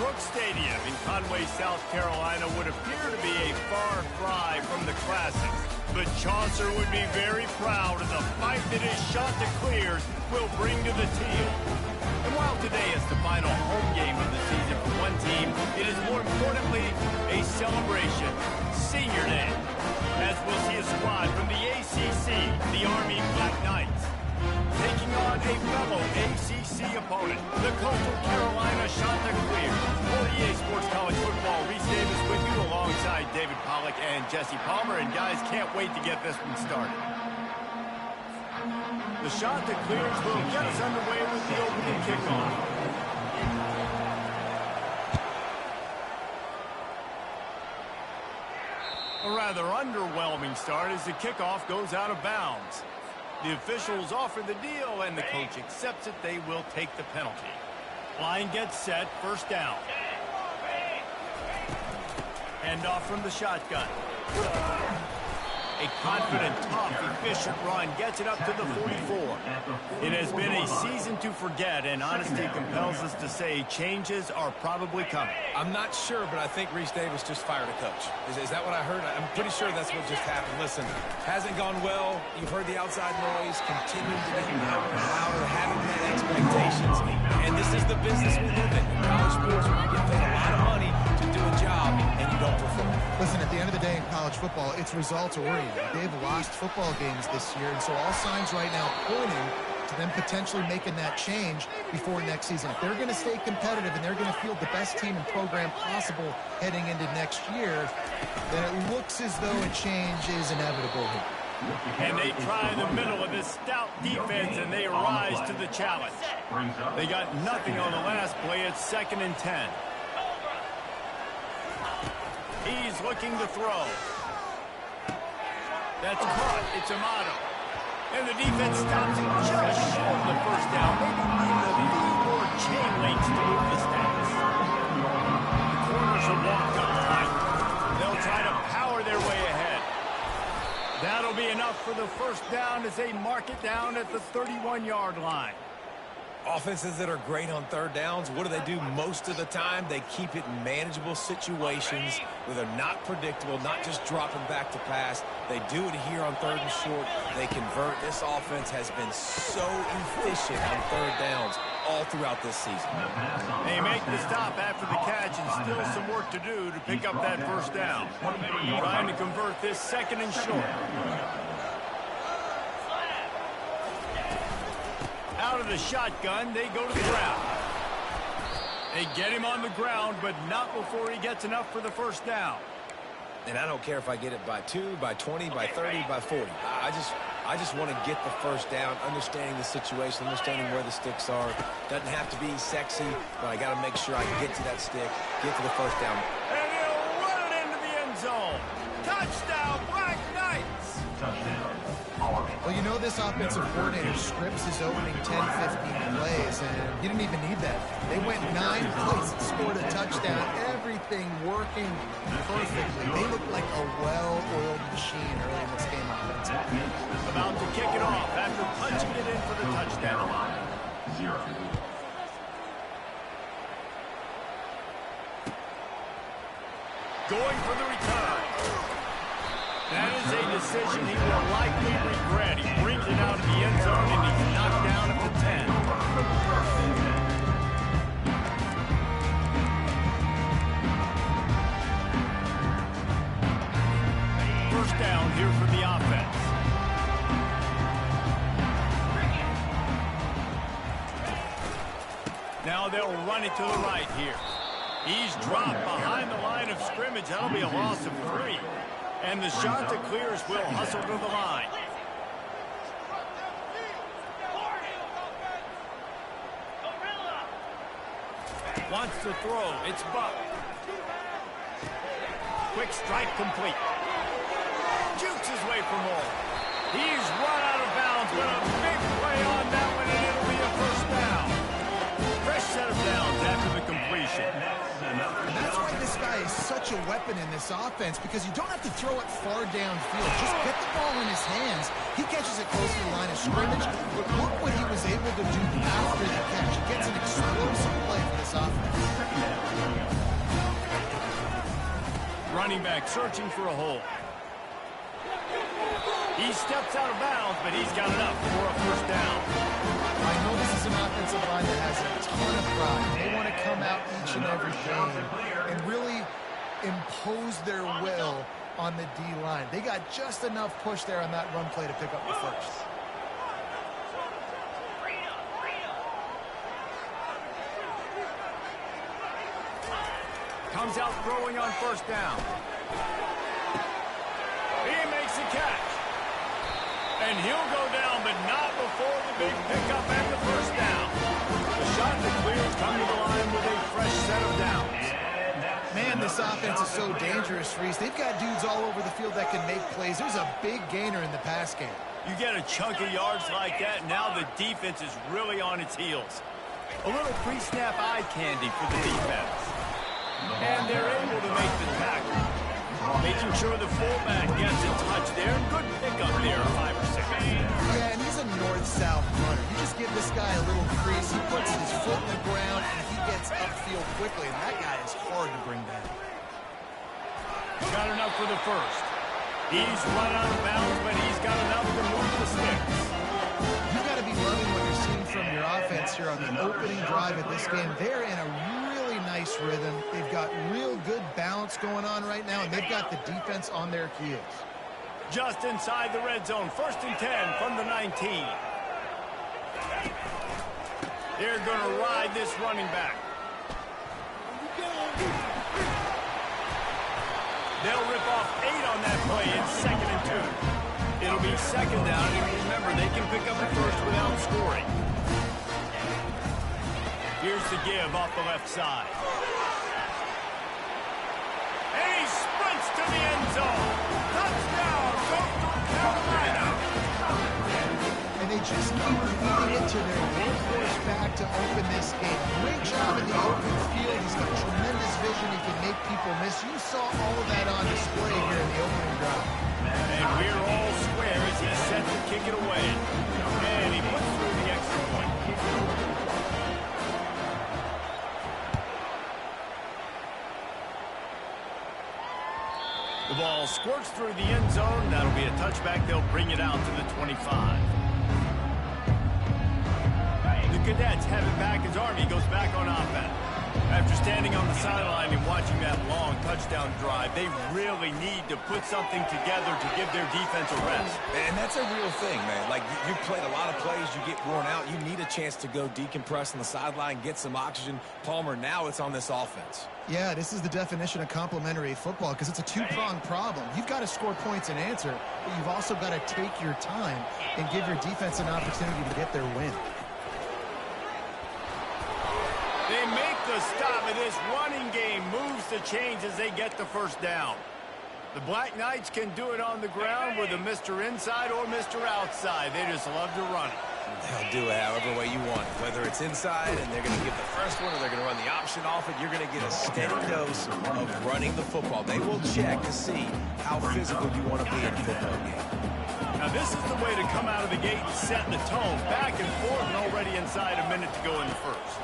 Brooks Stadium in Conway, South Carolina would appear to be a far cry from the classics. But Chaucer would be very proud of the fight that his Chanticleers will bring to the teal. And while today is the final home game of the season for one team, it is more importantly a celebration, Senior Day, as we'll see a squad from the ACC, the Army Black Knights, taking on a fellow ACC opponent, the Coastal Carolina Chanticleers. For EA Sports College Football, Reese Davis with you alongside David Pollack and Jesse Palmer. And guys, can't wait to get this one started. The Chanticleers will get us underway with the opening kickoff. A rather underwhelming start as the kickoff goes out of bounds. The officials offer the deal, and the coach accepts it. They will take the penalty. Line gets set, first down. Hand off from the shotgun. A confident, tough, efficient run gets it up to the 44. It has been a season to forget, and honesty compels us to say changes are probably coming. I'm not sure, but I think Reese Davis just fired a coach. Is that what I heard? I'm pretty sure that's what just happened. Listen, hasn't gone well. You've heard the outside noise. Continuing to get louder, haven't met expectations. And this is the business we live in. In college sports, where you get paid a lot of money to do a job, and you don't perform. Listen, at the end of the day in college football, it's results oriented. They've lost football games this year, and so all signs right now pointing to them potentially making that change before next season. If they're going to stay competitive and they're going to field the best team and program possible heading into next year, then it looks as though a change is inevitable here. And they try the middle of this stout defense, and they rise to the challenge. They got nothing on the last play. It's 2nd and 10. He's looking to throw. That's caught. It's Amato. And the defense stops him just short of the first down. Maybe need a few more chain links to move the stats. The corners are walked up tight. They'll try to power their way ahead. That'll be enough for the first down as they mark it down at the 31-yard line. Offenses that are great on third downs, what do? Most of the time, they keep it in manageable situations where they're not predictable, not just dropping back to pass. They do it here on 3rd and short. They convert. This offense has been so efficient on third downs all throughout this season. They make the stop after the catch, and still some work to do to pick up that first down. Trying to convert this 2nd and short. Out of the shotgun, they go to the ground. They get him on the ground, but not before he gets enough for the first down. And I don't care if I get it by 2, by 20, by 30, by 40. I just want to get the first down, understanding the situation, understanding where the sticks are. Doesn't have to be sexy, but I got to make sure I can get to that stick, get to the first down. And he'll run it into the end zone. Touchdown, Black Knights! Well, you know this offensive coordinator scripts his opening 10, 15 plays, and he didn't even need that. They went 9 plays and scored a touchdown. Everything working perfectly. They look like a well-oiled machine early in this game offensively. About to kick it off after punching it in for the touchdown. Going for the return. That is a decision he will likely regret. He brings it out of the end zone, and he's knocked down at the 10. First down here for the offense. Now they'll run it to the right here. He's dropped behind the line of scrimmage. That'll be a loss of 3. And the Chanticleers will hustle to the line. Wants to throw. It's Buck. Quick strike complete. Jukes his way for more. He's run out of bounds, but a big play on that one, and it'll be a first down. Fresh set of downs after the completion. And that's why this guy is such a weapon in this offense, because you don't have to throw it far downfield. Just get the ball in his hands. He catches it close to the line of scrimmage, but look what he was able to do after the catch. He gets an explosive play for this offense. running back searching for a hole. He steps out of bounds, but he's got enough for a first down. I know this is an offensive line that has a ton of pride. They want to come out each and every game and really impose their will on the D-line. They got just enough push there on that run play to pick up the first. Comes out throwing on first down. He makes a catch. And he'll go down, but not before the big pickup and the first down. The shot that clears come to the line with a fresh set of downs. Man, this offense is so dangerous, Reese. They've got dudes all over the field that can make plays. There's a big gainer in the pass game. You get a chunk of yards like that, now the defense is really on its heels. A little pre-snap eye candy for the defense. And they're able to make the tackle. Making sure the fullback gets a touch there. Good pickup there, 5 or 6. Yeah, and he's a north-south runner. You just give this guy a little crease. He puts his foot in the ground, and he gets upfield quickly. And that guy is hard to bring down. Got enough for the first. He's run out of bounds, but he's got enough to move the sticks. You've got to be loving what you're seeing from your offense here on the opening drive of this game. They're in a really nice rhythm. They've got real good balance going on right now, and they've got the defense on their heels. Just inside the red zone, 1st and 10 from the 19. They're going to ride this running back. They'll rip off 8 on that play in 2nd and 2. It'll be 2nd down, and remember, they can pick up the first without scoring. Here's the give off the left side. And he sprints to the end zone. Touchdown, Coastal Carolina. And they just keep feeding it to their workhorse back to open this game. Great job in the open field. He's got tremendous vision. He can make people miss. You saw all of that on display here in the opening drive. And we're all square as he's set to kick it away. And he puts through the extra point. The ball squirts through the end zone. That'll be a touchback. They'll bring it out to the 25. The Cadets have it back as Army goes back on offense. After standing on the sideline and watching that long touchdown drive, they really need to put something together to give their defense a rest. And that's a real thing, man. Like, you played a lot of plays, you get worn out, you need a chance to go decompress on the sideline, get some oxygen. Palmer, now it's on this offense. Yeah, this is the definition of complementary football because it's a two-pronged problem. You've got to score points and answer, but you've also got to take your time and give your defense an opportunity to get their win. They make the stop, and this running game moves the chains as they get the first down. The Black Knights can do it on the ground with a Mr. Inside or Mr. Outside. They just love to run it. They'll do it however way you want it. Whether it's inside and they're going to give the first one or they're going to run the option off it, you're going to get a steady dose of running the football. They will check to see how physical you want to be in a football game. Now this is the way to come out of the gate and set the tone. Back and forth and already inside a minute to go in the first.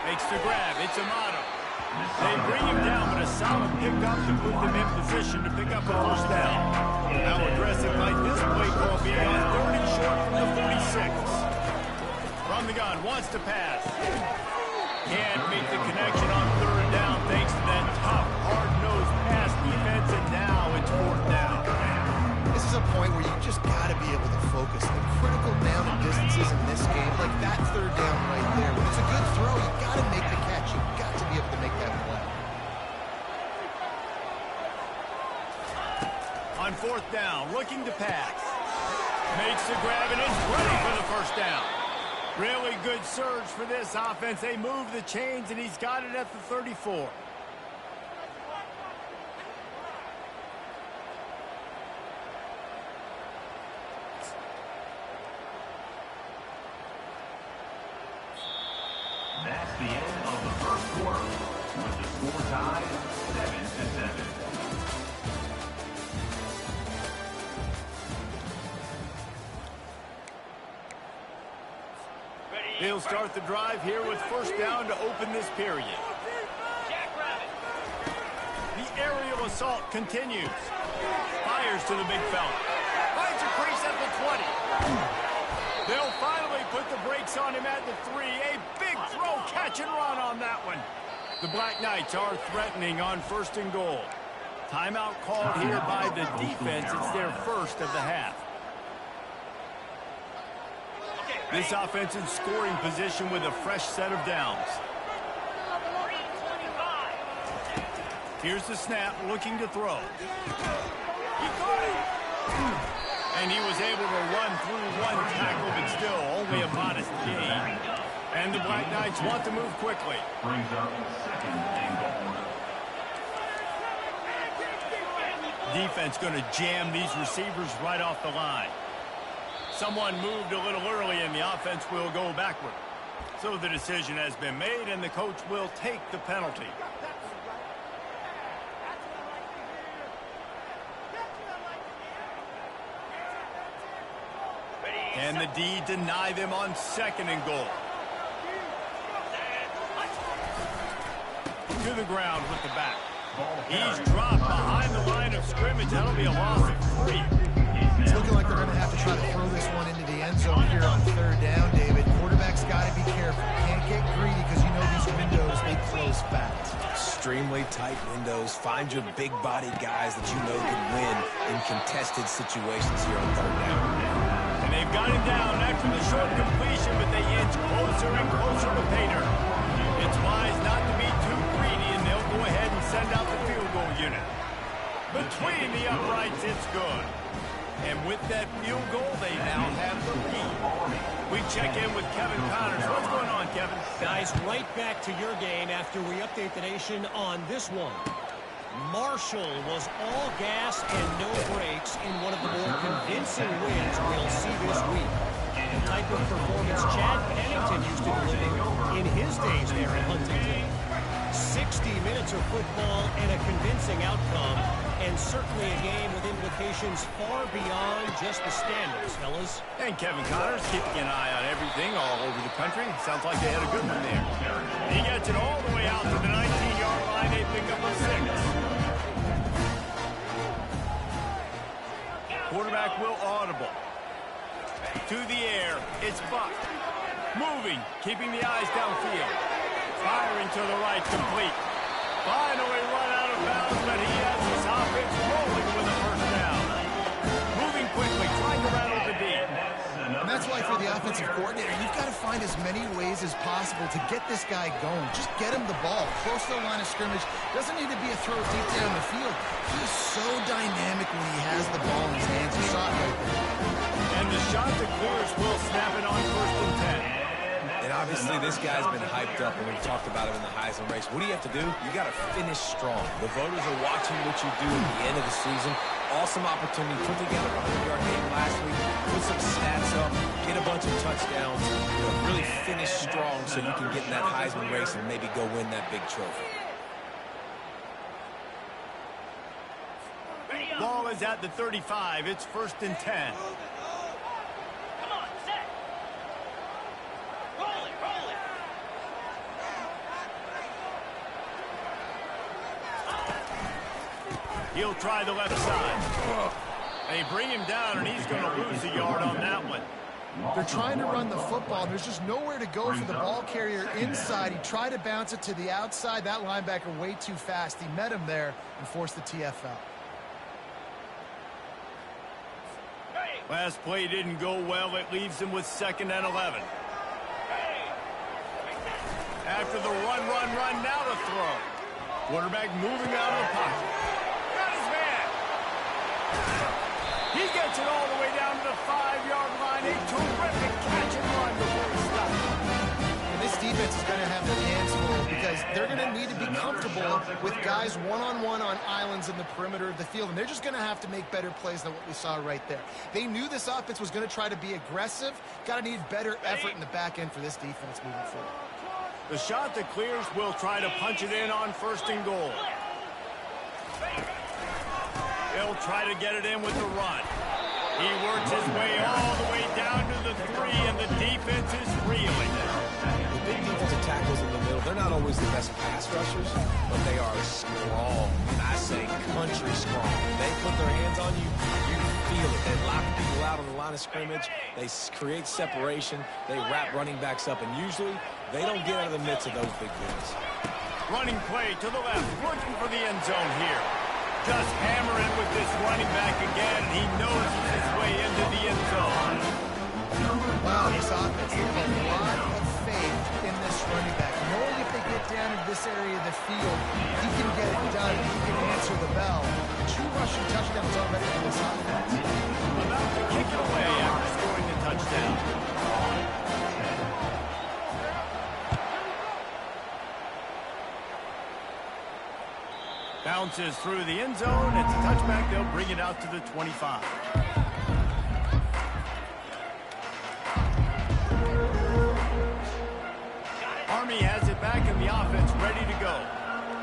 Makes the grab. It's Amato. They bring him down, but a solid pickup to put them in position to pick up a first down. How aggressive might this play call be on 30 short from the 46? From the gun, wants to pass. Can't make the connection on 3rd down thanks to that tough, hard-nosed pass defense, and now it's 4th down. This is a point where you just got to be able to focus. The critical down and distances in this game, like that 3rd down right there. When it's a good throw, you got to make the catch. You've got to be able to make that play. On 4th down, looking to pass. Makes the grab and is ready for the first down. Really good surge for this offense. They move the chains, and he's got it at the 34. That's the end of the first quarter, with the score tied 7-7. They'll start the drive here with first down to open this period. aerial assault continues. Fires to the big fella. Finds a crease at the 20. They'll finally put the brakes on him at the 3. A big throw, catch and run on that one. The Black Knights are threatening on 1st and goal. Timeout called here by the defense. It's their first of the half. This offense in scoring position with a fresh set of downs. Here's the snap, looking to throw. He caught it! And he was able to run through one tackle, but still only a modest gain. And the Black Knights want to move quickly. Brings up 2nd and goal. Defense going to jam these receivers right off the line. Someone moved a little early, and the offense will go backward. So the decision has been made, and the coach will take the penalty. Can the D deny them on 2nd and goal? To the ground with the back. He's dropped behind the line of scrimmage. That'll be a loss of 3. It's looking like they're going to have to try to throw this one into the end zone here on 3rd down, David. Quarterback's got to be careful. Can't get greedy because you know these windows, they close fast. Extremely tight windows. Find your big body guys that you know can win in contested situations here on 3rd down. And they've got him down after the short completion, but they inch closer and closer to pay dirt. It's wise not to be too greedy, and they'll go ahead and send out the field goal unit. Between the uprights, it's good. And with that field goal, they now have the lead. We check in with Kevin Connors. What's going on, Kevin? Guys, right back to your game after we update the nation on this one. Marshall was all gas and no brakes in one of the more convincing wins we'll see this week. The type of performance Chad Pennington used to deliver in his days there in Huntington. 60 minutes of football and a convincing outcome, and certainly a game with implications far beyond just the standings, fellas. And Kevin Connors keeping an eye on everything all over the country. Sounds like they had a good one there. He gets it all the way out to the 19-yard line. They pick up a 6. Quarterback will audible. To the air, it's Buck. Moving, keeping the eyes downfield. Firing to the right, complete. Finally run out of bounds, but he has his offense rolling with a 1st down. Moving quickly, trying to rattle the D. And that's why for the offensive coordinator, you've got to find as many ways as possible to get this guy going. Just get him the ball close to the line of scrimmage. Doesn't need to be a throw deep down the field. He's so dynamic when he has the ball in his hands. You saw it right there. And the shot to clears will snap it on 1st and 10. And obviously this guy's been hyped up, and we've talked about him in the Heisman race. What do you have to do? You got to finish strong. The voters are watching what you do at the end of the season. Awesome opportunity. Put together a 100-yard game last week. Put some stats up. Get a bunch of touchdowns. Really finish strong so you can get in that Heisman race and maybe go win that big trophy. Ball is at the 35. It's 1st and 10. He'll try the left side. They bring him down, and he's going to lose a yard on that one. They're trying to run the football. There's just nowhere to go for the ball carrier inside. He tried to bounce it to the outside. That linebacker way too fast. He met him there and forced the TFL. Last play didn't go well. It leaves him with 2nd and 11. After the run, now to throw. Quarterback moving out of the pocket. Got his man. He gets it all the way down to the 5-yard line. A terrific catch and run before he stops. And this defense is going to have their hands full because they're going to need to be comfortable with guys one-on-one on islands in the perimeter of the field. And they're just going to have to make better plays than what we saw right there. They knew this offense was going to try to be aggressive. Got to need better effort in the back end for this defense moving forward. The shot that clears will try to punch it in on 1st and goal. They'll try to get it in with the run. He works his way all the way down to the 3, and the defense is reeling. The big defensive tackles in the middle, they're not always the best pass rushers, but they are strong. And I say country strong. They put their hands on you, you feel it. They lock people out on the line of scrimmage. They create separation. They wrap running backs up, and usually they don't get out of the midst of those big boys. Running play to the left, looking for the end zone here. Just hammering with this running back again. He knows his way into the end zone. Wow, this offense has a lot of faith in this running back. Knowing if they get down into this area of the field, he can get it done. He can answer the bell. 2 rushing touchdowns already for this offense. About to kick it away after scoring the touchdown. Bounces through the end zone. It's a touchback. They'll bring it out to the 25. Army has it back in the offense, ready to go.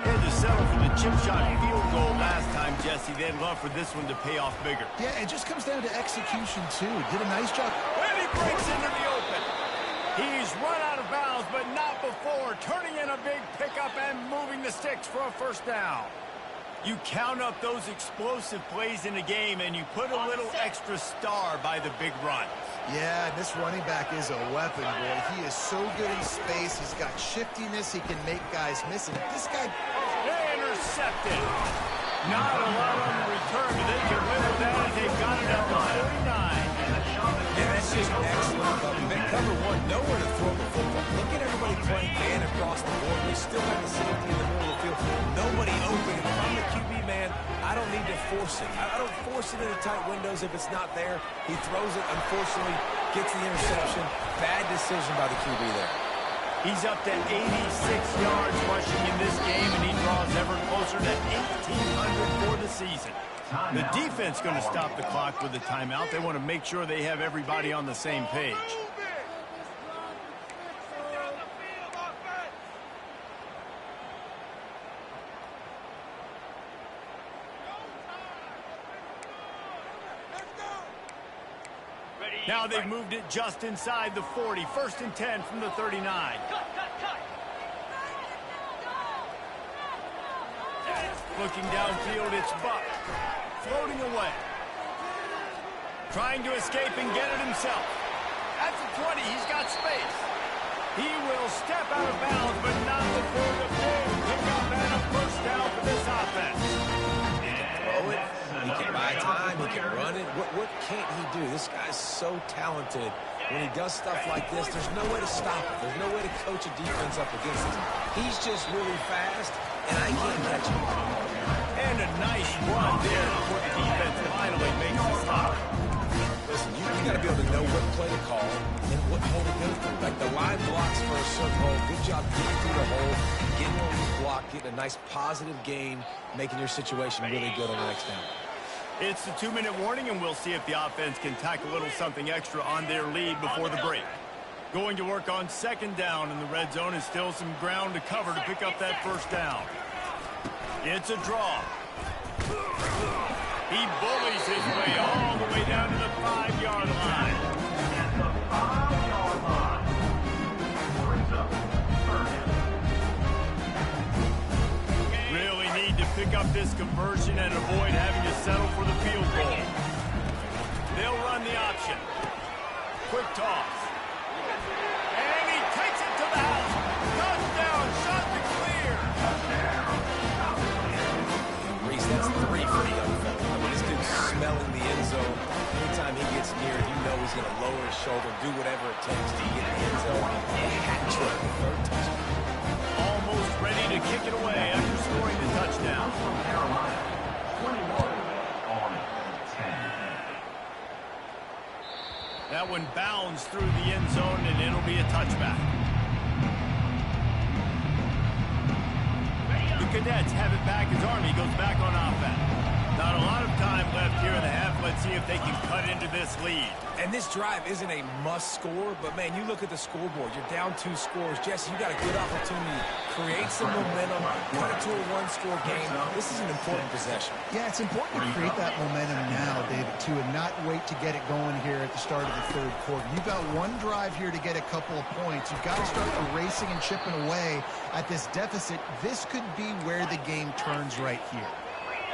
Had to settle for the chip shot field goal last time, Jesse. They'd love for this one to pay off bigger. Yeah, it just comes down to execution, too. Did a nice job. And he breaks into the open. He's run out of bounds, but not before. Turning in a big pickup and moving the sticks for a first down. You count up those explosive plays in a game, and you put a little extra star by the big run. Yeah, this running back is a weapon, boy. He is so good in space. He's got shiftiness. He can make guys miss. And this guy... Intercepted. Not a lot on the return, but they can live with that as they've got it up to 49. Yeah, that's just excellent. Cover one, nowhere to throw the football. Look at everybody playing man across the board. We still have the safety in the middle of the field. Nobody open. If I'm the QB man, I don't need to force it. I don't force it into tight windows if it's not there. He throws it, unfortunately, gets the interception. Bad decision by the QB there. He's up to 86 yards rushing in this game, and he draws ever closer to 1,800 for the season. The defense going to stop the clock with a timeout. They want to make sure they have everybody on the same page. Now they've moved it just inside the 40. 1st and 10 from the 39. Looking downfield, it's Buck. Floating away. Trying to escape and get it himself. At the 20, he's got space. He will step out of bounds, but not before the big pickup and a first down for this offense. Throw it. He can buy time. He can run it. What can't he do? This guy's so talented. When he does stuff like this, there's no way to stop it. There's no way to coach a defense up against him. He's just really fast, and I can't catch him. And a nice run there before the defense finally makes the stop. Listen, you got to be able to know what play to call and what hole to go through. Like the line blocks for a certain hole. Good job getting through the hole, getting on this block, getting a nice positive gain, making your situation really good on the next down. It's the 2-minute warning, and we'll see if the offense can tack a little something extra on their lead before the break. Going to work on 2nd down in the red zone, and still some ground to cover to pick up that first down. It's a draw. He bullies his way all the way down to the 5-yard line. At the 5-yard line. Brings up 3rd. Really need to pick up this conversion and avoid having to settle for the field goal. They'll run the option. Quick toss. And he takes it to the house. Touchdown, shot to clear. Reese, that's 3 for the young fella. I mean, this dude's smelling the end zone. Anytime he gets near it, you know he's going to lower his shoulder, do whatever it takes to get in the end zone. Hat trick, 3rd touchdown. Almost ready to kick it away after scoring the touchdown. Carolina, 21 on 10. That one bounds through the end zone, and it'll be a touchback. The Cadets have it back as Army goes back on offense. Not a lot of time left here in the half. Let's see if they can cut into this lead. And this drive isn't a must score, but man, you look at the scoreboard. You're down 2 scores. Jesse, you got a good opportunity. Create some momentum. Cut it to a 1-score game. This is an important possession. Yeah, it's important to create that momentum now, David, too, and not wait to get it going here at the start of the third quarter. You've got one drive here to get a couple of points. You've got to start erasing and chipping away at this deficit. This could be where the game turns right here.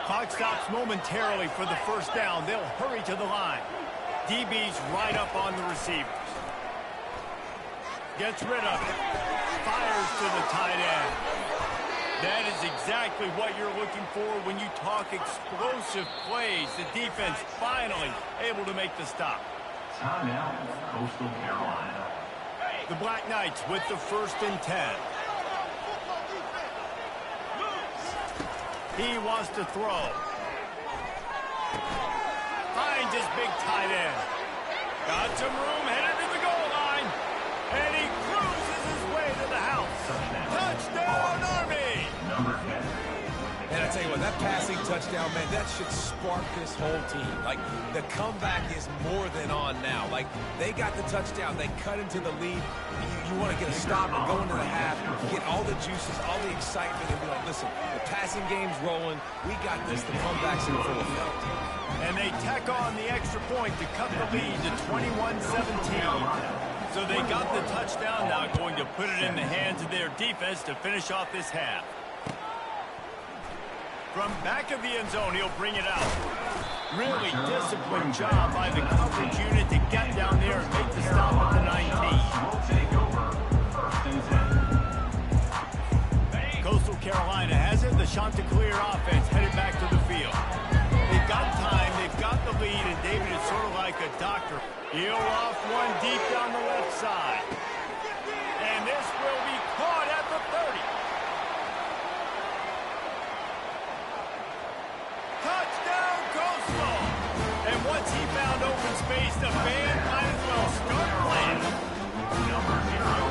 Clock stops momentarily for the first down. They'll hurry to the line. DB's right up on the receivers. Gets rid of it. Fires to the tight end. That is exactly what you're looking for when you talk explosive plays. The defense finally able to make the stop. Timeout, Coastal Carolina. The Black Knights with the 1st and 10. He wants to throw. Finds his big tight end. Got some room, headed to the goal line. And he cruises his way to the house. Touchdown, Army! Number 10. And I tell you what, that passing touchdown, man, that should spark this whole team. Like, the comeback is more than on now. Like, they got the touchdown. They cut into the lead. You want to get a stop and go into the half, get all the juices, all the excitement, and be like, listen, the passing game's rolling. We got this. The comeback's in full effect. And they tack on the extra point to cut the lead to 21-17. So they got the touchdown, now going to put it in the hands of their defense to finish off this half. From back of the end zone, he'll bring it out. Really disciplined job by the coverage unit to get down there and make the stop at the 19. Will take over 1st and 10. Coastal Carolina has it. The Chanticleer offense headed back to the field. They've got time, they've got the lead, and David is sort of like a doctor. He'll off one deep down the left side. And this will be caught at the 30. Touchdown, Coastal! And once he found open space, the band might as well start playing.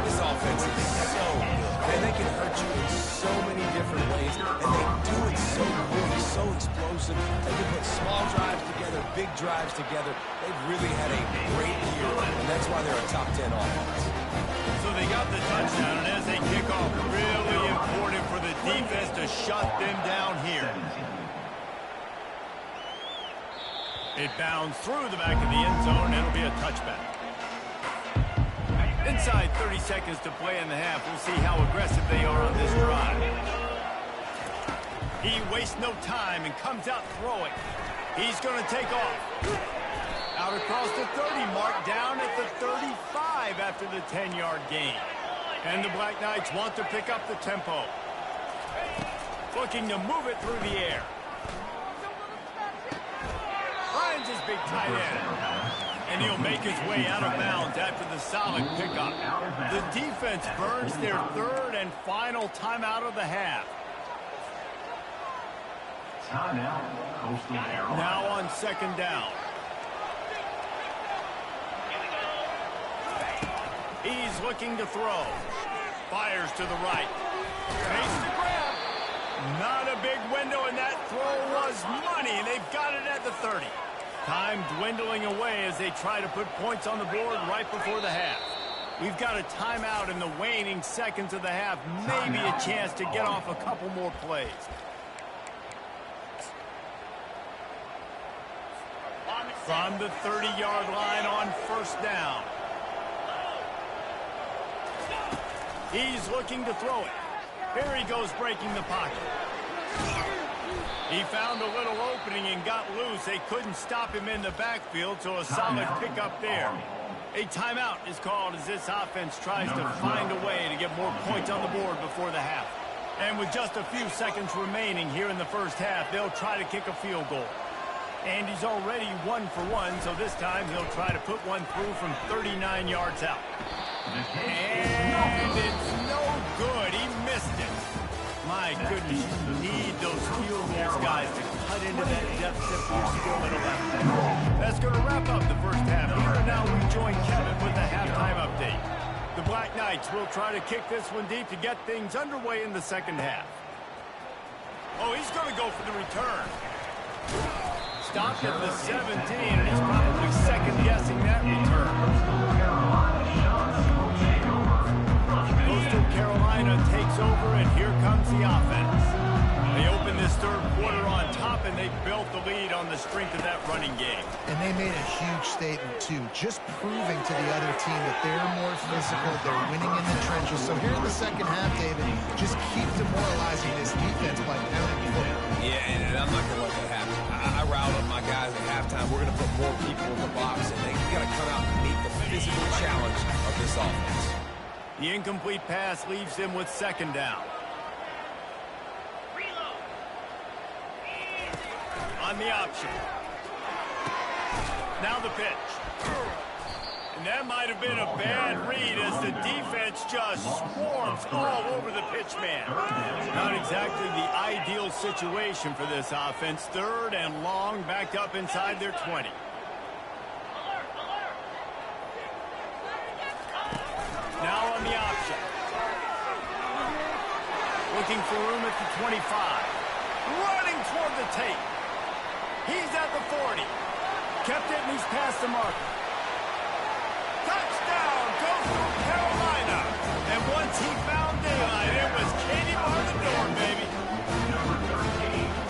This offense is so good. And they can hurt you in so many different ways, and they do it so quick, so explosive. They can put small drives together, big drives together. They've really had a great year, and that's why they're a top 10 offense. So they got the touchdown, and as they kick off, really important for the defense to shut them down here. It bounds through the back of the end zone, and it'll be a touchback. Inside 30 seconds to play in the half. We'll see how aggressive they are on this drive. He wastes no time and comes out throwing. He's going to take off. Out across the 30 mark, down at the 35 after the 10-yard gain. And the Black Knights want to pick up the tempo. Looking to move it through the air. Finds his big tight end. And he'll make his way out of bounds after the solid pickup. The defense burns their 3rd and final timeout of the half. Timeout, Coastal Carolina. Now on 2nd down. He's looking to throw. Fires to the right. Makes the grab. Not a big window, and that throw was money. They've got it at the 30. Time dwindling away as they try to put points on the board right before the half. We've got a timeout in the waning seconds of the half. Maybe a chance to get off a couple more plays. From the 30-yard line on 1st down. He's looking to throw it. Here he goes breaking the pocket. He found a little opening and got loose. They couldn't stop him in the backfield, so a solid pickup there. A timeout is called as this offense tries to find a way to get more points on the board before the half. And with just a few seconds remaining here in the first half, they'll try to kick a field goal. And he's already 1 for 1, so this time he'll try to put one through from 39 yards out. And it's no good. He missed it. My goodness, you need those field goals, guys, to cut into that deficit you're still at 11. That's going to wrap up the first half. Here now we join Kevin with the halftime update. The Black Knights will try to kick this one deep to get things underway in the second half. Oh, he's going to go for the return. Stopped at the 17, and he's probably second-guessing that return. Coastal Carolina takes over, and here comes the offense. They open this third quarter on top, and they built the lead on the strength of that running game. And they made a huge statement, too, just proving to the other team that they're more physical, they're winning in the trenches. So here in the second half, David, just keep demoralizing this defense by pounding the football. Yeah, and I'm not going to let that happen. I riled up my guys at halftime. We're going to put more people in the box, and they got to come out and meet the physical challenge of this offense. The incomplete pass leaves them with second down. On the option. Now the pitch. And that might have been a bad read as the defense just swarms all over the pitch man. Not exactly the ideal situation for this offense. Third and long, backed up inside their 20. Now on the option. Looking for room at the 25. Running toward the tape. He's at the 40. Kept it, and he's past the marker. Touchdown, Coastal Carolina. And once he found daylight, it was Katie bar the door, baby.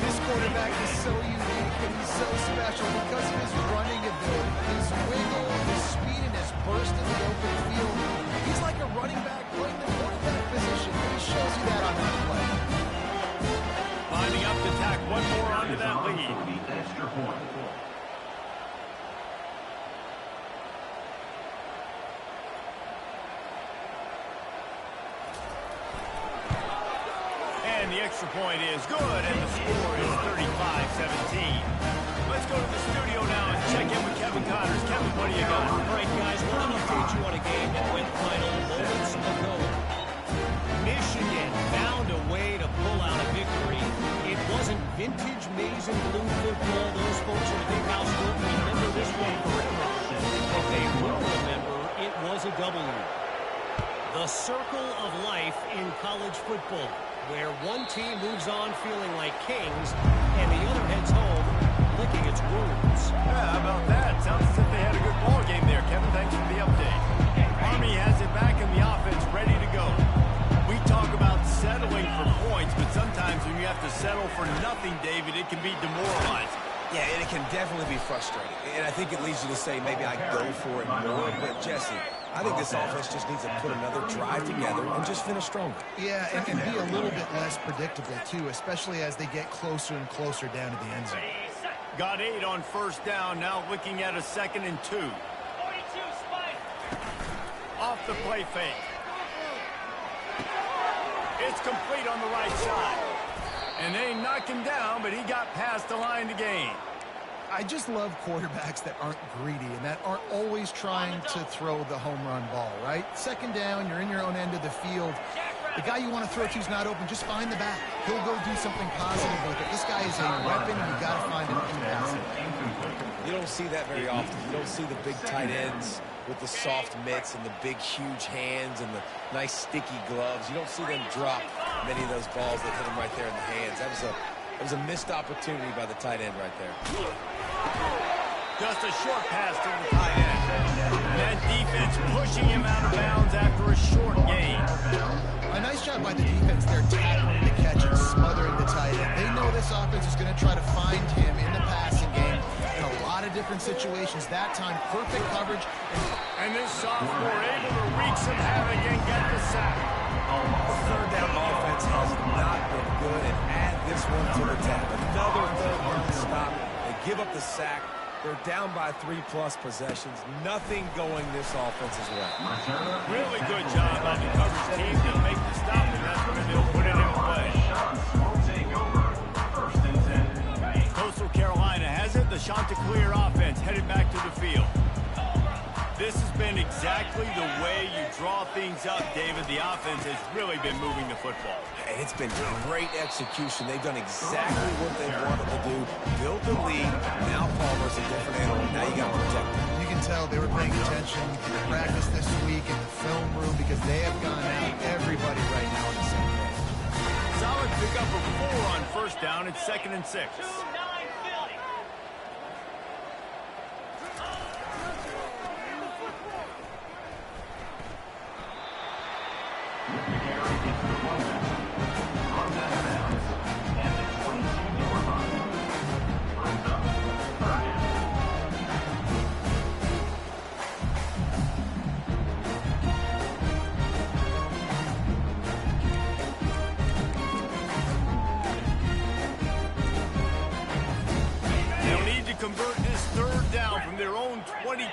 This quarterback is so unique and he's so special because of his running ability, his wiggle, his speed, and his burst in the open field. He's like a running back playing the quarterback position. He shows you that on that play. Lining up to tack one more onto that lead. Extra point. And the extra point is good, and the score is 35-17. Let's go to the studio now and check in with Kevin Connors. Kevin, what do you got? All right, guys, I want to update you on a game that went final moments ago. Michigan found a way to pull out a victory. It wasn't vintage maize and blue football. Those folks in the big house won't remember this one forever. But they will remember it was a W. The circle of life in college football, where one team moves on feeling like kings and the other heads home licking its wounds. Yeah, how about that? Sounds as if they had a good ball game there. Kevin, thanks for the update. Army has it back in the offense, ready to go. We talk about settling for points, but sometimes when you have to settle for nothing, David, it can be demoralizing. Yeah, and it can definitely be frustrating. And I think it leads you to say maybe I go for it more. But, Jesse, I think this offense just needs to put another drive together and just finish stronger. Yeah, and be a little bit less predictable, too, especially as they get closer and closer down to the end zone. Got 8 on first down, now looking at a 2nd and 2. Off the play fake. It's complete on the right side. And they knocked him down, but he got past the line to gain. I just love quarterbacks that aren't greedy and that aren't always trying to throw the home run ball, right? Second down, you're in your own end of the field. The guy you want to throw to is not open. Just find the back. He'll go do something positive with it. This guy is a weapon, and you got to find him to pass it. You don't see that very often. You don't see the big tight ends with the soft mitts and the big, huge hands and the nice, sticky gloves. You don't see them drop many of those balls that hit them right there in the hands. That was a missed opportunity by the tight end right there. Just a short pass to the tight end. That defense pushing him out of bounds after a short gain. A nice job by the defense there, tackling the catch and smothering the tight end. They know this offense is going to try to find him in the passing game in a lot of different situations. That time, perfect coverage. And this sophomore able to wreak some havoc and get the sack. The third down offense has not been good, and add this one to the tab. Another third down stop. They give up the sack. They're down by 3+ possessions. Nothing going this offense's way. Really good job on the coverage team to make the stop, and that's when they'll put it in play. Coastal Carolina has it. The Chanticleer offense headed back to the field. This has been exactly the way you draw things up, David. The offense has really been moving the football. And it's been great execution. They've done exactly what they wanted to do. Built the lead. Now Palmer's a different animal. Now you got to protect him. You can tell they were paying attention in the practice this week in the film room because they have gone out everybody right now on the same page. Solid pickup of 4 on first down. It's 2nd and 6.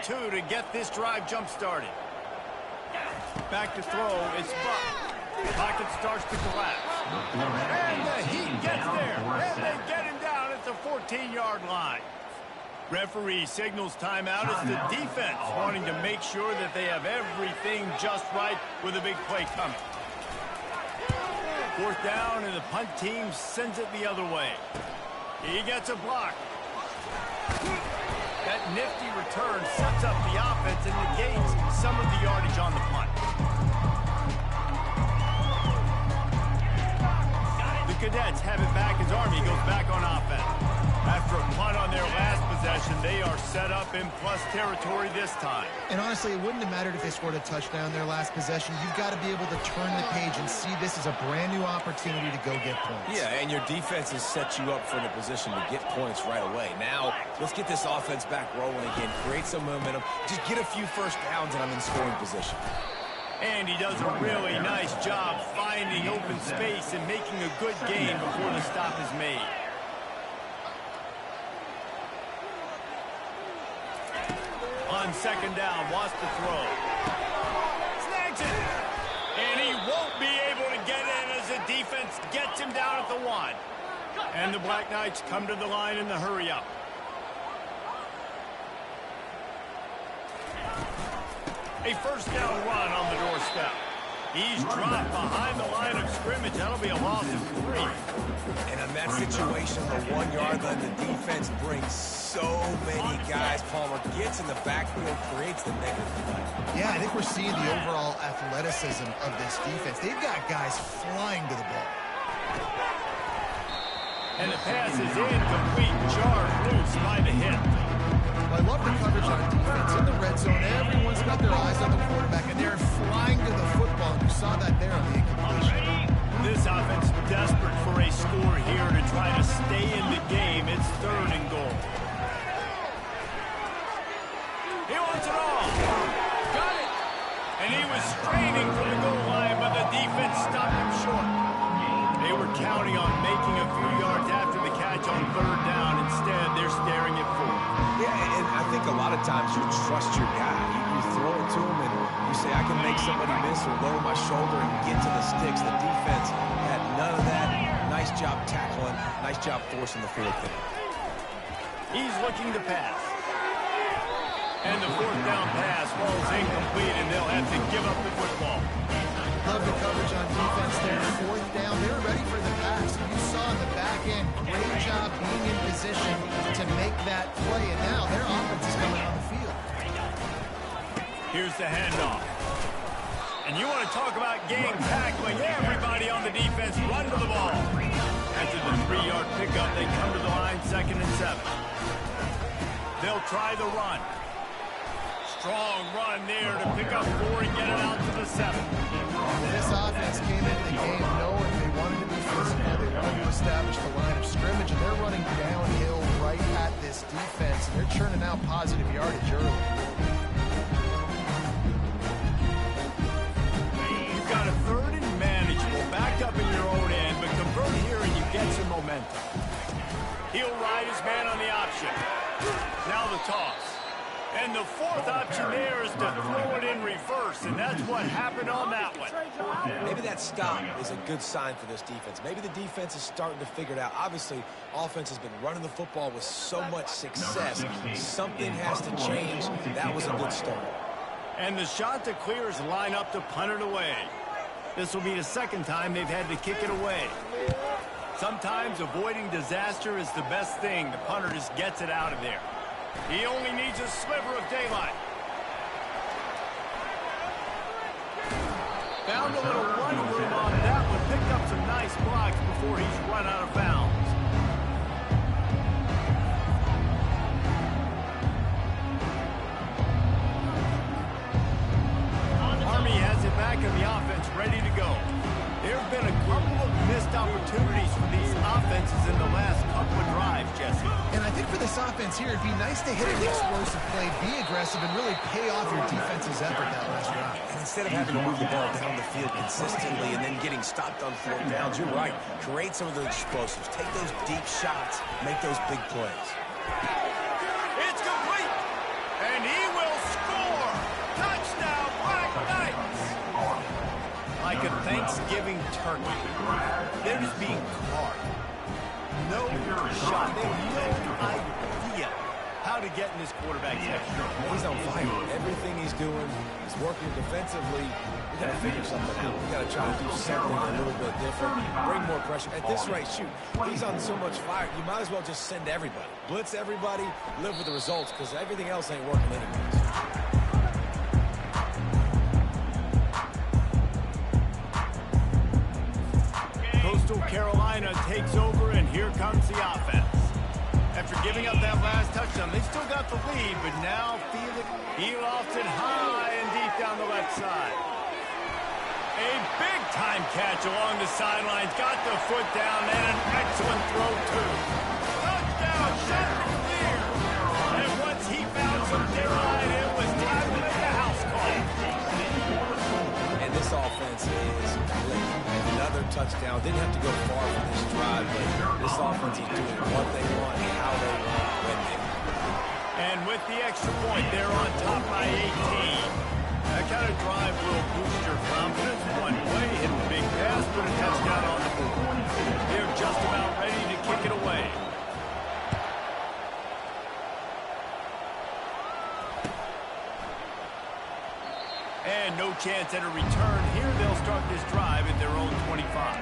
2 to get this drive jump-started. Back to throw. It's Buck. Pocket starts to collapse. And the Heat gets there. And they get him down at the 14-yard line. Referee signals timeout. It's the defense wanting to make sure that they have everything just right with a big play coming. 4th down, and the punt team sends it the other way. He gets a block. That nifty return sets up the offense and negates some of the yardage on the punt. The Cadets have it back as Army goes back on offense. After a punt on their last possession, they are set up in plus territory this time. And honestly, it wouldn't have mattered if they scored a touchdown their last possession. You've got to be able to turn the page and see this as a brand new opportunity to go get points. Yeah, and your defense has set you up for a position to get points right away. Now, let's get this offense back rolling again, create some momentum, just get a few first downs, and I'm in scoring position. And he does a really nice job finding open space and making a good gain before the stop is made. On 2nd down, wants to throw. Snags it! And he won't be able to get in as the defense gets him down at the 1. And the Black Knights come to the line in the hurry-up. A 1st down run on the doorstep. He's dropped behind the line of scrimmage. That'll be a loss of 3. And in that situation, the 1-yard line, the defense brings so many guys. Palmer gets in the backfield, creates the negative play. Yeah, I think we're seeing the overall athleticism of this defense. They've got guys flying to the ball. And the pass is incomplete, jarred loose by the hit. Well, I love the coverage on defense in the red zone. Everyone's got their eyes on the quarterback, and they're flying to the football. You saw that there on the incompletion. This offense desperate for a score here to try to stay in the game. It's 3rd and goal. He wants it all. Got it. And he was straining for the goal line, but the defense stopped him short. They were counting on making a few yards after the catch on 3rd down. Instead, they're staring at 4th. Yeah, and I think a lot of times you trust your guy. You throw it to him, and you say, I can make somebody miss or lower my shoulder and get to the sticks. The defense had none of that. Nice job tackling. Nice job forcing the 4th down. He's looking to pass. And the 4th down pass falls incomplete, and they'll have to give up the football. Love the coverage on defense there. 4th down, they're ready for the pass. You saw in the back end, great job being in position to make that play. And now their offense is coming on the field. Here's the handoff. And you want to talk about game tackling. Everybody on the defense run to the ball. After the 3-yard pickup, they come to the line 2nd and 7. They'll try the run. Strong run there to pick up 4 and get it out to the 7. This offense came into the game knowing they wanted to be physical. They wanted to establish the line of scrimmage, and they're running downhill right at this defense. And they're churning out positive yardage early. You've got a 3rd and manageable, backed up in your own end, but convert here and you get some momentum. He'll ride his man on the option. Now the toss. And the 4th option there is to throw it in reverse, and that's what happened on that one. Maybe that stop is a good sign for this defense. Maybe the defense is starting to figure it out. Obviously, offense has been running the football with so much success. Something has to change. That was a good start. And the shot to clears line up to punt it away. This will be the 2nd time they've had to kick it away. Sometimes avoiding disaster is the best thing. The punter just gets it out of there. He only needs a sliver of daylight. Found a little run room on that one. Picked up some nice blocks before he's run out of bounds. Army has it back in the offense, ready to go. There have been a couple of missed opportunities for these offenses in the last couple of drives, Jesse. And I think for this offense here, it'd be nice to hit an explosive play, be aggressive, and really pay off your defense's effort that last drive. And instead of having to move the ball down the field consistently and then getting stopped on 4th downs, you're right. Create some of those explosives. Take those deep shots. Make those big plays. It's complete. And he will giving turkey. They're just being carved. No shot. They have no idea how to get in this quarterback's head. He's on fire. Everything he's doing is working defensively. We got to figure something out. We got to try to do something a little bit different. Bring more pressure. At this rate, shoot, he's on so much fire. You might as well just send everybody. Blitz everybody. Live with the results because everything else ain't working anyways. Coastal Carolina takes over, and here comes the offense. After giving up that last touchdown, they still got the lead, but now feel it. He lofts it high and deep down the left side. A big-time catch along the sidelines. Got the foot down, and an excellent throw, too. Touchdown, shot to clear. And once he found some daylight, it was time to make a house call. And this offense is lit. Another touchdown. Didn't have to go far for this drive, but this offense is doing what they want, how they want, when they want. And with the extra point, they're on top by 18. That kind of drive will boost your confidence one way. Hit a big pass, put a touchdown on the board. They're just about ready to kick it away. And no chance at a return. Here they'll start this drive at their own 25.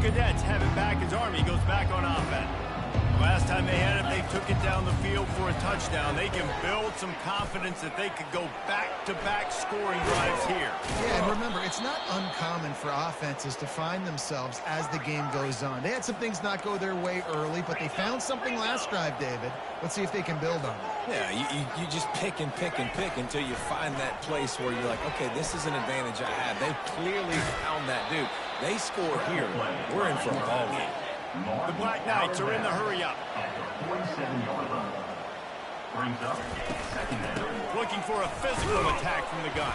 Cadets have it back as Army goes back on offense. Last time they had it, they took it down the field for a touchdown. They can build some confidence that they could go back-to-back scoring drives here. Yeah, and remember, it's not uncommon for offenses to find themselves as the game goes on. They had some things not go their way early, but they found something last drive, David. Let's see if they can build on it. Yeah, you just pick and pick and pick until you find that place where you're like, okay, this is an advantage I have. They clearly found that, dude. They score here. We're in for a ball game. The Black Knights are in the hurry-up. At the 47-yard line. Brings up second down. Looking for a physical attack from the gun.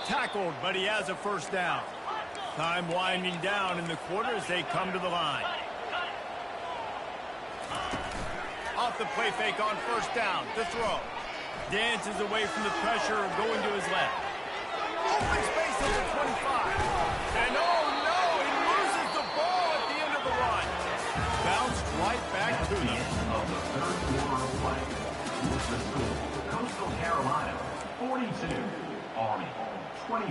Tackled, but he has a first down. Time winding down in the quarter as they come to the line. Off the play fake on first down. The throw. Dances away from the pressure, going to his left. Open space at the 25. And oh no, he loses the ball at the end of the run. Bounced right back to them. Of the third quarter of play. With the score, Coastal Carolina 42, Army 24.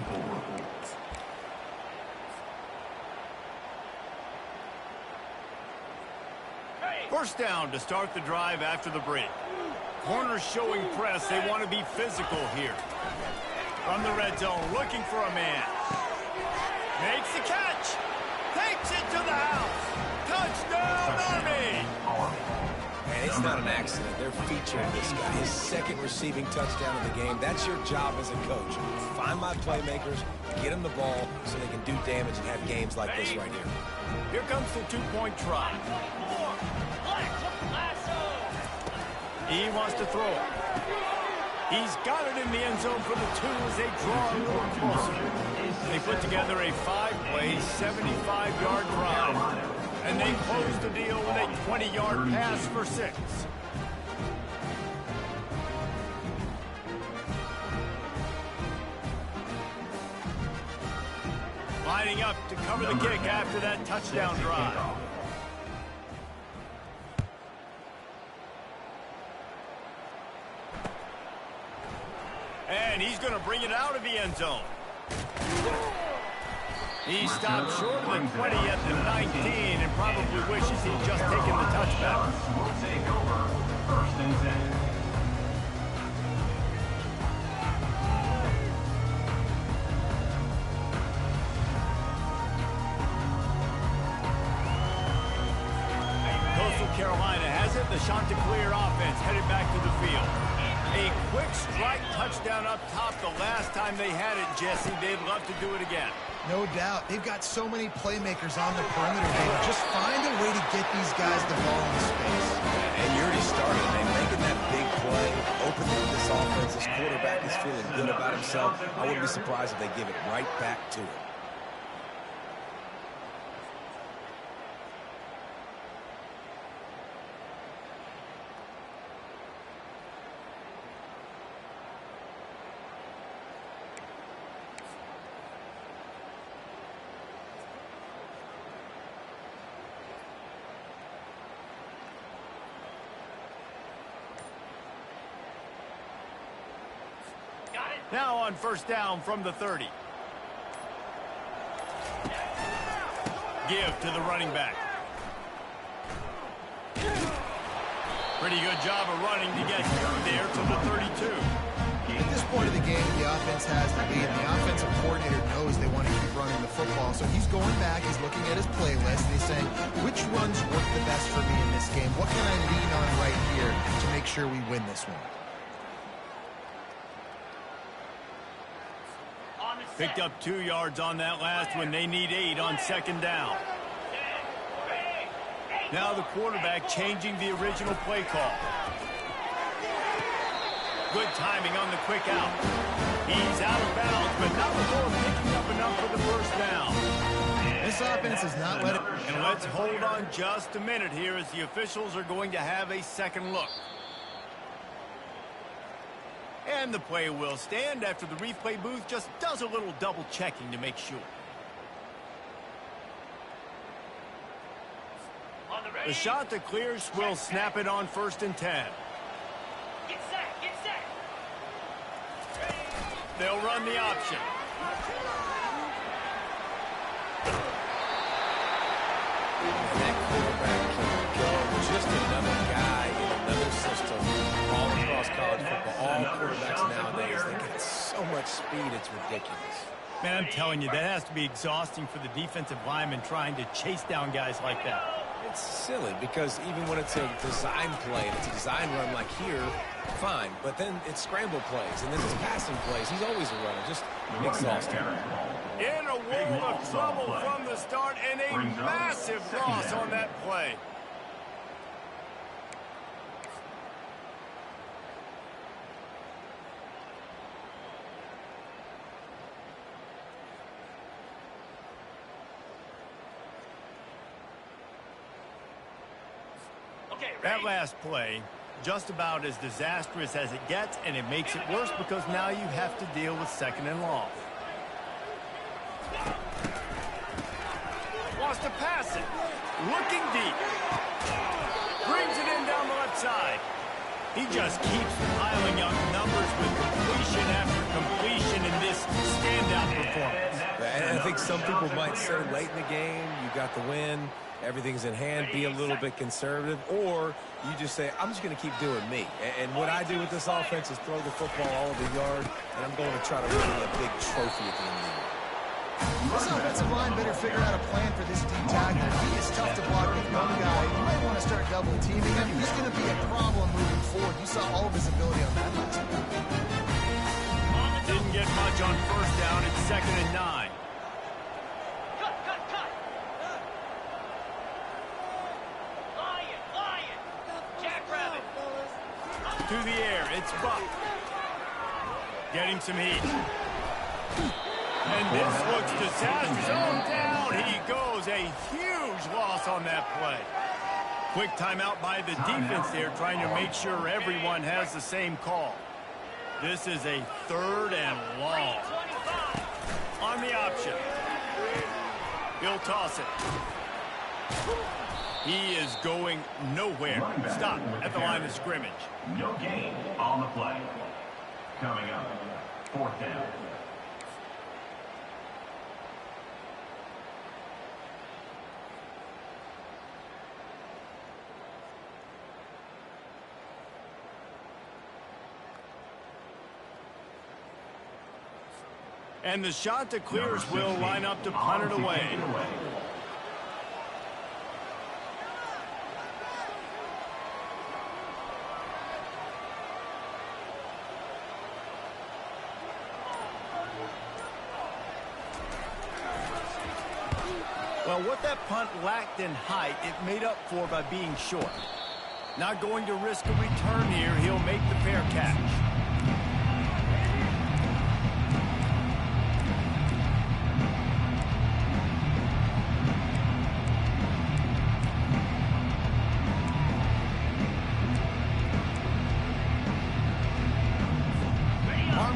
First down to start the drive after the break. Corners showing press. They want to be physical here. From the red zone, looking for a man. Makes the catch. Takes it to the house. Touchdown, Army. Man, it's not an accident. They're featuring this guy. His second receiving touchdown of the game. That's your job as a coach. Find my playmakers, get them the ball so they can do damage and have games like this right here. Here comes the two-point try. He wants to throw it. He's got it in the end zone for the two as they draw a little closer. They put together a 5-play, 75-yard drive. And they close the deal with a 20-yard pass for 6. Lining up to cover the kick after that touchdown drive. And he's going to bring it out of the end zone. He stopped short of the 20 at the 19 and probably wishes he'd just taken the touchback. Will take over first and 10. Coastal Carolina has it. The Chanticleer offense headed back to the field. A quick strike touchdown up top the last time they had it, Jesse. They'd love to do it again. No doubt. They've got so many playmakers on the perimeter, David. Just find a way to get these guys the ball in space. And you already started, man, making that big play, opening this offense. This quarterback is feeling good about himself. I wouldn't be surprised if they give it right back to him. Now on first down from the 30. Give to the running back. Pretty good job of running to get through there to the 32. At this point of the game, the offense has the lead. The offensive coordinator knows they want to keep running the football. So he's going back, he's looking at his playlist, and he's saying, which runs work the best for me in this game? What can I lean on right here to make sure we win this one? Picked up 2 yards on that last one. They need 8 on second down. Now the quarterback changing the original play call. Good timing on the quick out. He's out of bounds, but not before picking up enough for the first down. This offense is not letting... And let's hold on just a minute here as the officials are going to have a second look. And the play will stand after the replay booth just does a little double checking to make sure. The shot that clears will snap it on first and 10. Get set, get set. They'll run the option. And that quarterback can go just another guy in another system all across college football. All quarterbacks nowadays, they get so much speed, it's ridiculous. Man, I'm telling you, that has to be exhausting for the defensive lineman trying to chase down guys like that. It's silly because even when it's a design play, and it's a design run like here, fine. But then it's scramble plays, and then it's passing plays. He's always a runner, just exhausting. In a world of trouble from the start, and a massive loss on that play. That last play, just about as disastrous as it gets, and it makes it worse because now you have to deal with second and long. Wants to pass it. Looking deep. Brings it in down the left side. He just keeps piling up numbers with completion after completion in this standout performance. And I think some people might say late in the game, you got the win, everything's in hand, be a little bit conservative, or you just say, I'm just going to keep doing me. And what I do with this offense is throw the football all over the yard, and I'm going to try to win a big trophy at the end of the year. This offensive line better figure out a plan for this deep tackle. He is tough to block with one guy. You might want to start double teaming him. He's going to be a problem moving forward. You saw all of his ability on that last one. Didn't get much on first down. It's second and 9. Cut. Lion. Jackrabbit. To the air, it's Buck. Getting some heat. And this looks disastrous. Oh, down he goes. A huge loss on that play. Quick timeout by the defense there, trying to make sure everyone has the same call. This is a third and long. On the option. He'll toss it. He is going nowhere. Stop at the line of scrimmage. No gain on the play. Coming up, fourth down. And the shot that clears will line up to punt it away. Well, what that punt lacked in height, it made up for by being short. Not going to risk a return here. He'll make the fair catch.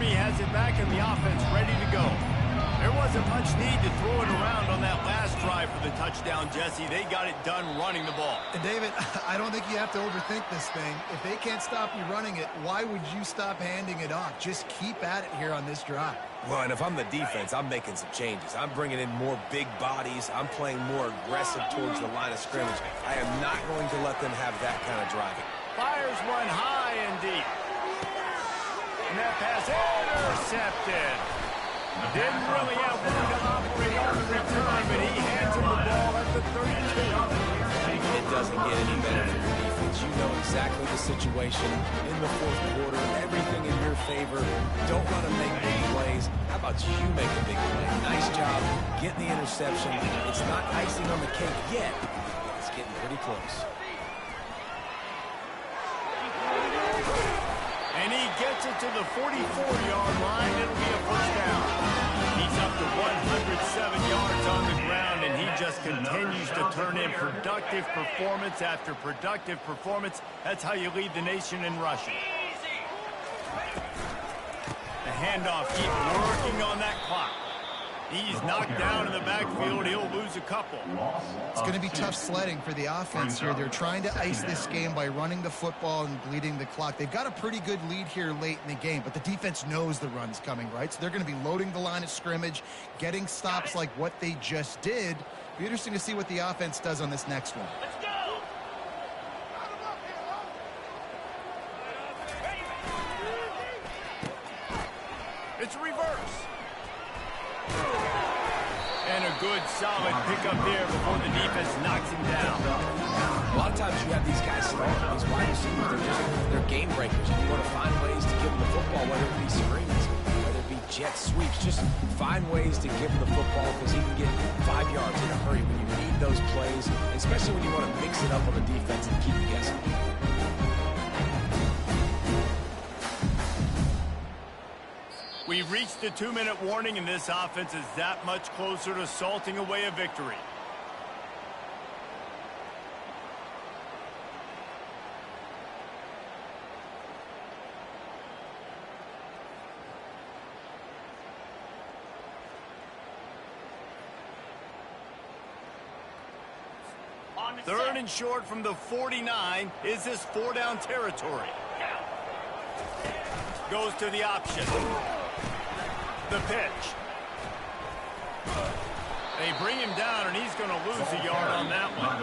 Has it back in the offense ready to go. There wasn't much need to throw it around on that last drive for the touchdown. touchdown, Jesse. They got it done running the ball. And David, I don't think you have to overthink this thing. If they can't stop you running it, why would you stop handing it off? Just keep at it here on this drive. Well, and if I'm the defense, I'm making some changes. I'm bringing in more big bodies. I'm playing more aggressive towards the line of scrimmage. I am not going to let them have that kind of driving. Fires one high and deep. And that pass intercepted. Didn't really have room to operate on the return, but he hands him the ball at the 32. It doesn't get any better for your defense. You know exactly the situation in the fourth quarter. Everything in your favor. Don't run and make big plays. How about you make a big play? Nice job getting the interception. It's not icing on the cake yet. It's getting pretty close. And he gets it to the 44-yard line. It'll be a first down. He's up to 107 yards on the ground, and he just continues to turn in productive performance after productive performance. That's how you lead the nation in rushing. The handoff, keep working on that clock. He's knocked down in the backfield. He'll lose a couple. It's going to be tough sledding for the offense here. They're trying to ice this game by running the football and bleeding the clock. They've got a pretty good lead here late in the game, but the defense knows the run's coming, right? So they're going to be loading the line of scrimmage, getting stops like what they just did. Be interesting to see what the offense does on this next one. Let's go. It's a reverse. And a good, solid pickup there before the defense knocks him down. A lot of times you have these guys start, these wide receivers, they're game breakers. You want to find ways to give them the football, whether it be screens, whether it be jet sweeps. Just find ways to give him the football because he can get 5 yards in a hurry when you need those plays, especially when you want to mix it up on the defense and keep you guessing. We've reached the 2-minute warning, and this offense is that much closer to salting away a victory. Third and short from the 49. Is this 4-down territory? Goes to the option. The pitch. They bring him down, and he's going to lose a yard on that one.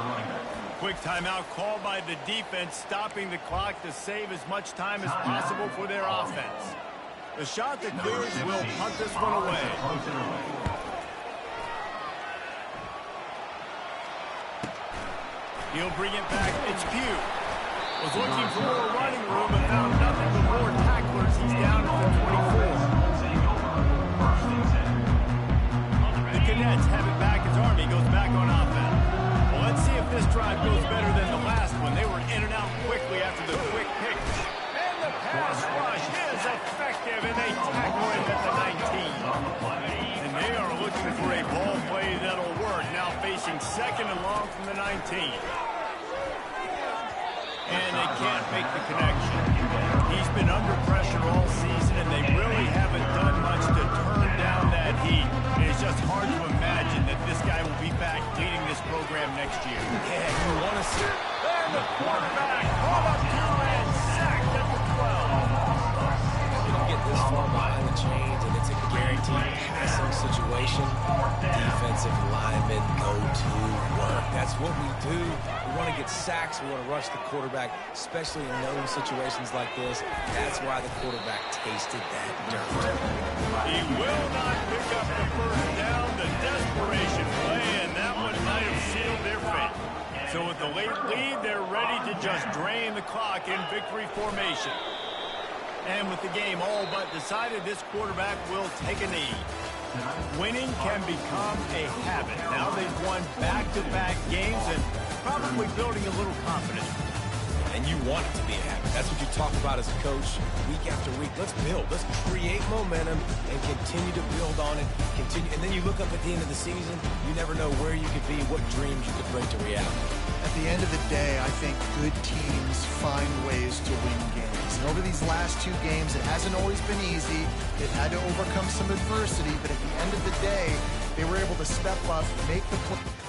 Quick timeout called by the defense, stopping the clock to save as much time as possible for their offense. The shot that clears will punt this one away. He'll bring it back. It's Pugh. Was looking for more running room and found nothing but more tacklers. He's down at the 24. The Cadets have it back as Army goes back on offense. Well, let's see if this drive goes better than the last one. They were in and out quickly after the quick pick. And the pass rush is effective, and they tackle him at the 19. And they are looking for a ball play that'll work. Now facing second and long from the 19. And they can't make the connection. He's been under pressure all season, and they really haven't done much to turn down that heat. It's just hard to imagine that this guy will be back leading this program next year. Yeah, you want to see. And the quarterback caught up to and sacked at the 12. When you get this far behind the chains and it's a guaranteed passing situation, defensive linemen go to work. That's what we do. We want to get sacks. We want to rush the quarterback, especially in known situations like this. That's why the quarterback tasted that dirt. He will not pick up the first down. The desperation play, and that one might have sealed their fate. So with the late lead, they're ready to just drain the clock in victory formation. And with the game all but decided, this quarterback will take a knee. Winning can become a habit. Now they've won back-to-back games and probably building a little confidence. And you want it to be a habit. That's what you talk about as a coach week after week. Let's build. Let's create momentum and continue to build on it. Continue, and then you look up at the end of the season, you never know where you could be, what dreams you could bring to reality. At the end of the day, I think good teams find ways to win games. And over these last 2 games, it hasn't always been easy. They've had to overcome some adversity, but at the end of the day, they were able to step up, make the play.